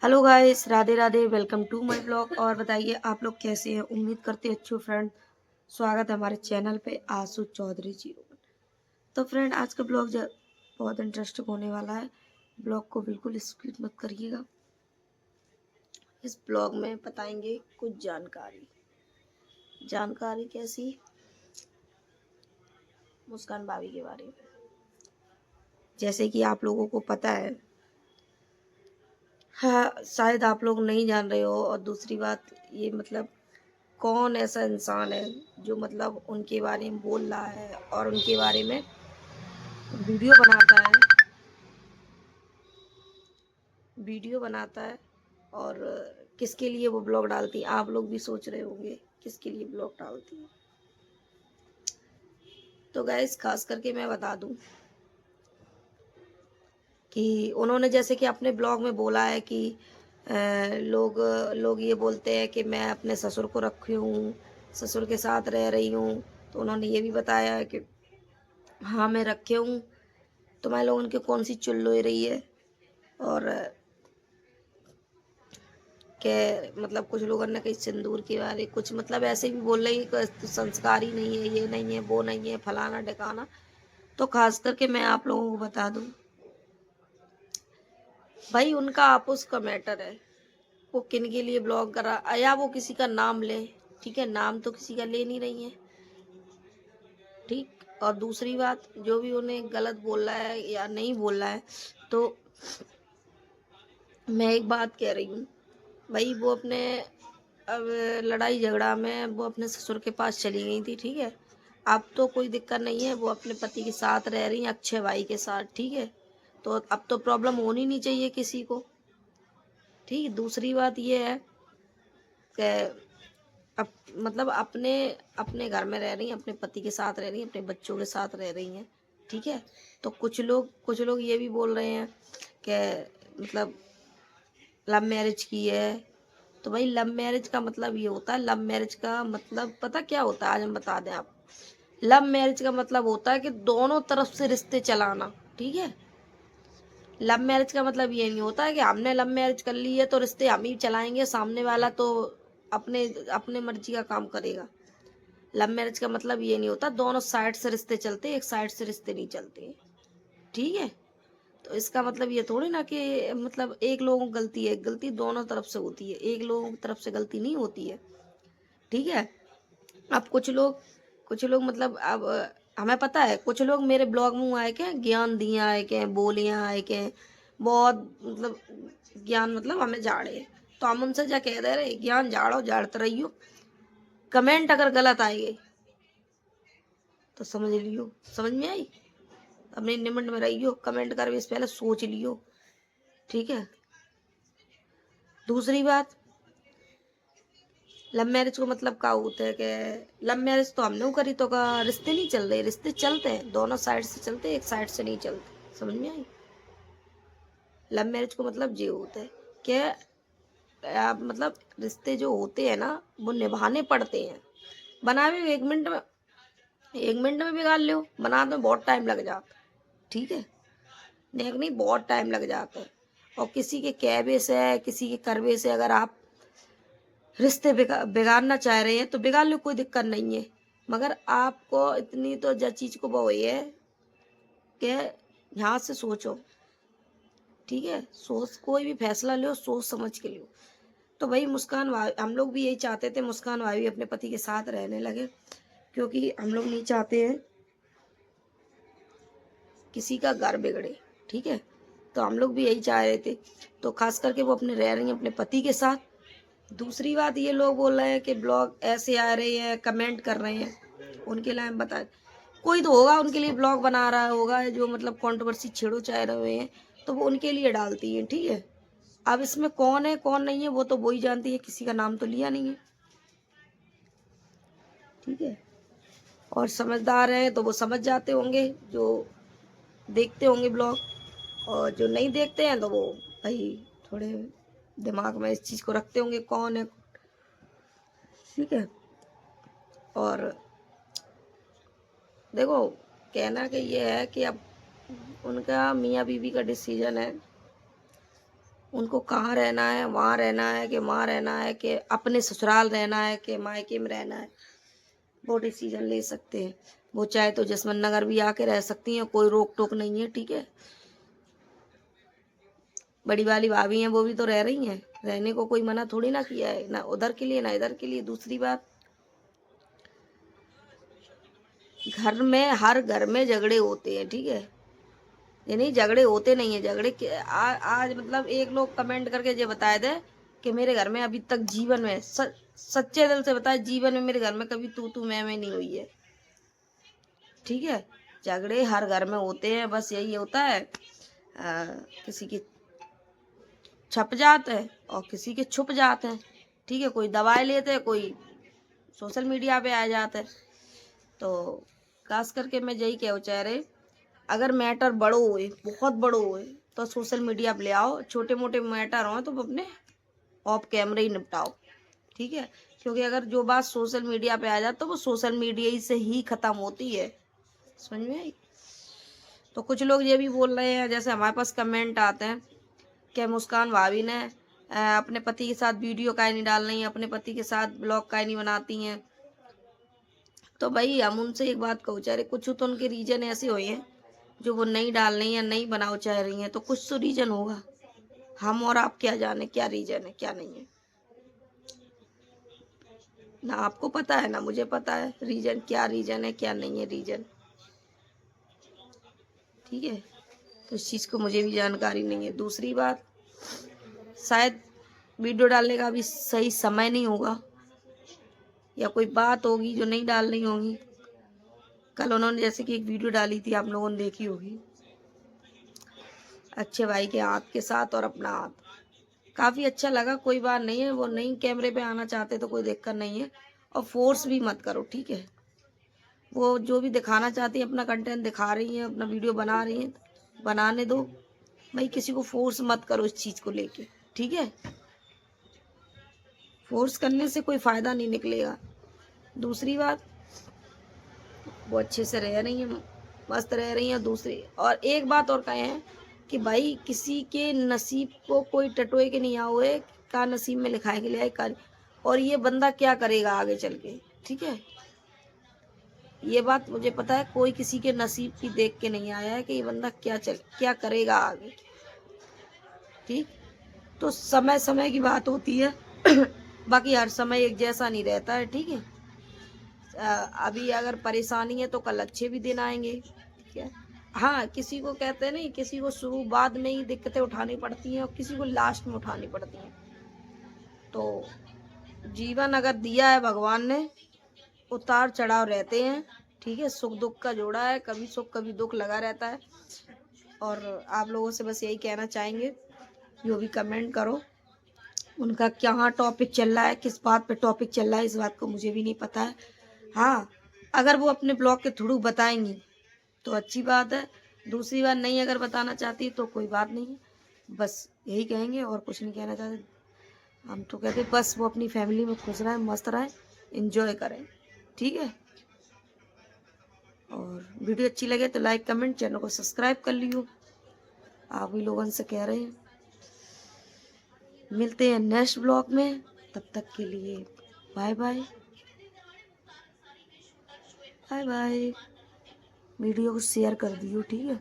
Hello guys, Radhe Radhe. Welcome to my blog. और बताइए आप लोग कैसे हैं। उम्मीद करते हैं अच्छे फ्रेंड। स्वागत है हमारे चैनल पे आशु चौधरी जी। तो फ्रेंड, आज का ब्लॉग बहुत इंटरेस्टिंग होने वाला है। ब्लॉग को बिल्कुल स्किप मत करिएगा। इस ब्लॉग में बताएंगे कुछ जानकारी कैसी, मुस्कान भाभी के बारे में। जैसे कि आप लोगों को पता है, हाँ शायद आप लोग नहीं जान रहे हो। और दूसरी बात ये कौन ऐसा इंसान है जो उनके बारे में बोल रहा है और उनके बारे में वीडियो बनाता है और किसके लिए वो ब्लॉग डालती है। आप लोग भी सोच रहे होंगे किसके लिए ब्लॉग डालती है। तो गाइस, खास करके मैं बता दूं कि उन्होंने जैसे कि अपने ब्लॉग में बोला है कि लोग लोग ये बोलते हैं कि मैं अपने ससुर को रखी हूँ, ससुर के साथ रह रही हूँ। तो उन्होंने ये भी बताया है कि हाँ मैं रखे हूँ। तो मैं लोग उनके कौन सी चुल ले रही है। और के कुछ लोगों ने कहीं सिंदूर के बारे कुछ ऐसे भी बोल रही है कि संस्कार ही नहीं है, ये नहीं है, वो नहीं है, फलाना ढिकाना। तो खास करके मैं आप लोगों को बता दूं, भाई उनका आपस का मैटर है। वो किन के लिए ब्लॉग करा या वो किसी का नाम ले, ठीक है, नाम तो किसी का ले नहीं रही है, ठीक। और दूसरी बात, जो भी उन्हें गलत बोल रहा है या नहीं बोल रहा है, तो मैं एक बात कह रही हूँ, भाई वो अपने अब लड़ाई झगड़ा में वो अपने ससुर के पास चली गई थी, ठीक है। अब तो कोई दिक्कत नहीं है, वो अपने पति के साथ रह रही हैं, अक्षय भाई के साथ, ठीक है। तो अब तो प्रॉब्लम होनी नहीं चाहिए किसी को, ठीक। दूसरी बात ये है कि अब अपने अपने घर में रह रही हैं, अपने पति के साथ रह रही हैं, अपने बच्चों के साथ रह रही हैं, ठीक है। तो कुछ लोग ये भी बोल रहे हैं कि लव मैरिज की है। तो भाई लव मैरिज का ये होता है, लव मैरिज का पता क्या होता है, आज हम बता दें आप। लव मैरिज का होता है कि दोनों तरफ से रिश्ते चलाना, ठीक है। लव मैरिज का ये नहीं होता है कि हमने लव मैरिज कर ली है तो रिश्ते हम ही चलाएंगे, सामने वाला तो अपने अपने मर्जी का काम करेगा। लव मैरिज का ये नहीं होता, दोनों साइड से रिश्ते चलते, एक साइड से रिश्ते नहीं चलते, ठीक है। तो इसका ये थोड़ी ना कि एक लोगों की गलती है, गलती दोनों तरफ से होती है, एक लोगों की तरफ से गलती नहीं होती है, ठीक है। अब कुछ लोग अब हमें पता है, कुछ लोग मेरे ब्लॉग में आए के ज्ञान दिया आए के बोलियां आए के बहुत ज्ञान हमें झाड़े। तो हम उनसे क्या कह दे रहे, ज्ञान झाड़ो, झाड़ते रहियो। कमेंट अगर गलत आएगी तो समझ लियो, समझ में आई, अपने निमंड में रहियो। कमेंट कर इस पहले सोच लियो, ठीक है। दूसरी बात, लव मैरिज को क्या होता है कि लव मैरिज तो हमने करी तो का रिश्ते नहीं चल रहे, रिश्ते चलते हैं, दोनों साइड से चलते हैं, एक साइड से नहीं चलते, समझ में आई। लव मैरिज को ये होता है कि आप रिश्ते जो होते हैं ना, वो निभाने पड़ते हैं। बनावे 1 मिनट में, 1 मिनट में बिगाड़ लो, बनाने में बहुत टाइम लग जाता, ठीक है। नहीं, बहुत टाइम लग जाता है। और किसी के कहवे से, किसी के करवे से अगर आप रिश्ते बिगाड़ना चाह रहे हैं तो बिगाड़ लो, कोई दिक्कत नहीं है। मगर आपको इतनी तो जज चीज को वो है कि यहाँ से सोचो, ठीक है। सोच, कोई भी फैसला लो सोच समझ के लो। तो भाई मुस्कान भाई, हम लोग भी यही चाहते थे मुस्कान भाई अपने पति के साथ रहने लगे, क्योंकि हम लोग नहीं चाहते हैं किसी का घर बिगड़े, ठीक है। तो हम लोग भी यही चाह रहे थे। तो खास करके वो अपने रह रही हैं अपने पति के साथ। दूसरी बात, ये लोग बोल रहे हैं कि ब्लॉग ऐसे आ रहे हैं, कमेंट कर रहे हैं, उनके लिए हम बताएं, कोई तो होगा उनके लिए ब्लॉग बना रहा होगा जो कंट्रोवर्सी छेड़ो चाह रहे हैं, तो वो उनके लिए डालती है, ठीक है। अब इसमें कौन है कौन नहीं है वो तो वही जानती है, किसी का नाम तो लिया नहीं है, ठीक है। और समझदार हैं तो वो समझ जाते होंगे, जो देखते होंगे ब्लॉग। और जो नहीं देखते हैं तो वो भाई थोड़े दिमाग में इस चीज़ को रखते होंगे कौन है, ठीक है। और देखो, कहना कि ये है कि अब उनका मियाँ बीवी का डिसीजन है उनको कहाँ रहना है, वहाँ रहना है कि वहाँ रहना है कि अपने ससुराल रहना है कि मायके में रहना है, वो डिसीजन ले सकते हैं। वो चाहे तो जसवंत नगर भी आके रह सकती हैं, कोई रोक टोक नहीं है, ठीक है। बड़ी वाली भाभी हैं, वो भी तो रह रही हैं, रहने को कोई मना थोड़ी ना किया है, ना उधर के लिए ना इधर के लिए। दूसरी बात, घर में, हर घर में झगड़े होते हैं, ठीक है। ये नहीं झगड़े होते नहीं है, झगड़े आज मतलब एक लोग कमेंट करके ये बताए दे कि मेरे घर में अभी तक जीवन में सच्चे दिल से बताए, जीवन में मेरे घर में कभी तू मैं नहीं हुई है, ठीक है। झगड़े हर घर में होते हैं, बस यही होता है किसी की छप जाते हैं और किसी के छुप जाते हैं, ठीक है। कोई दवाई लेते हैं, कोई सोशल मीडिया पे आ जाते हैं। तो खास करके मैं यही कहो चाह रहे, अगर मैटर बड़ो हुए, बहुत बड़ो हुए, तो सोशल मीडिया पे ले आओ। छोटे मोटे मैटर हो तो अपने ऑफ कैमरे ही निपटाओ, ठीक है। क्योंकि अगर जो बात सोशल मीडिया पे आ जाए तो वो सोशल मीडिया ही से ही खत्म होती है, समझ में आई। तो कुछ लोग ये भी बोल रहे हैं, जैसे हमारे पास कमेंट आते हैं कि मुस्कान भाभी ने अपने पति के साथ वीडियो काहे नहीं डाल रही हैं, अपने पति के साथ ब्लॉग काहे नहीं बनाती हैं। तो भाई हम उनसे एक बात कहूँ चाह रहे, कुछ तो उनके रीजन ऐसे हुए हैं जो वो नहीं डाल रही हैं, नहीं बनाओ चाह रही हैं, तो कुछ तो रीजन होगा। हम और आप क्या जाने क्या रीजन है क्या नहीं है, ना आपको पता है ना मुझे पता है रीजन क्या, रीजन है क्या नहीं है रीजन, ठीक है। तो इस चीज़ को मुझे भी जानकारी नहीं है। दूसरी बात, शायद वीडियो डालने का भी सही समय नहीं होगा, या कोई बात होगी जो नहीं डालनी होगी। कल उन्होंने जैसे कि एक वीडियो डाली थी, आप लोगों ने देखी होगी, अच्छे भाई के हाथ के साथ और अपना हाथ, काफ़ी अच्छा लगा। कोई बात नहीं है, वो नहीं कैमरे पे आना चाहते तो कोई दिक्कत नहीं है, और फोर्स भी मत करो, ठीक है। वो जो भी दिखाना चाहती है, अपना कंटेंट दिखा रही हैं, अपना वीडियो बना रही हैं, बनाने दो भाई, किसी को फोर्स मत करो इस चीज़ को लेके, ठीक है। फोर्स करने से कोई फ़ायदा नहीं निकलेगा। दूसरी बात, वो अच्छे से रह रही हैं, मस्त रह रही हैं। दूसरी और एक बात और कहें हैं कि भाई किसी के नसीब को कोई टटोए के नहीं आओए, का नसीब में लिखाए के लिए का, और ये बंदा क्या करेगा आगे चल के, ठीक है। ये बात मुझे पता है, कोई किसी के नसीब की देख के नहीं आया है कि ये बंदा क्या करेगा आगे, ठीक। तो समय समय की बात होती है बाकी हर समय एक जैसा नहीं रहता है, ठीक है। अभी अगर परेशानी है तो कल अच्छे भी दिन आएंगे, ठीक है। हाँ, किसी को कहते हैं नहीं, किसी को शुरू बाद में ही दिक्कतें उठानी पड़ती हैं और किसी को लास्ट में उठानी पड़ती हैं। तो जीवन अगर दिया है भगवान ने, उतार चढ़ाव रहते हैं, ठीक है। सुख दुख का जोड़ा है, कभी सुख कभी दुख लगा रहता है। और आप लोगों से बस यही कहना चाहेंगे, जो भी कमेंट करो, उनका क्या टॉपिक चल रहा है, किस बात पे टॉपिक चल रहा है, इस बात को मुझे भी नहीं पता है। हाँ, अगर वो अपने ब्लॉग के थ्रू बताएंगी तो अच्छी बात है। दूसरी बात, नहीं अगर बताना चाहती तो कोई बात नहीं है, बस यही कहेंगे और कुछ नहीं कहना चाहते। हम तो कहते बस वो अपनी फैमिली में खुश रहें, मस्त रहें, एंजॉय करें, ठीक है। और वीडियो अच्छी लगे तो लाइक कमेंट, चैनल को सब्सक्राइब कर लियो, आप भी लोगों से कह रहे हैं। मिलते हैं नेक्स्ट ब्लॉग में, तब तक के लिए bye bye, bye bye. Video को शेयर कर दियो, ठीक है।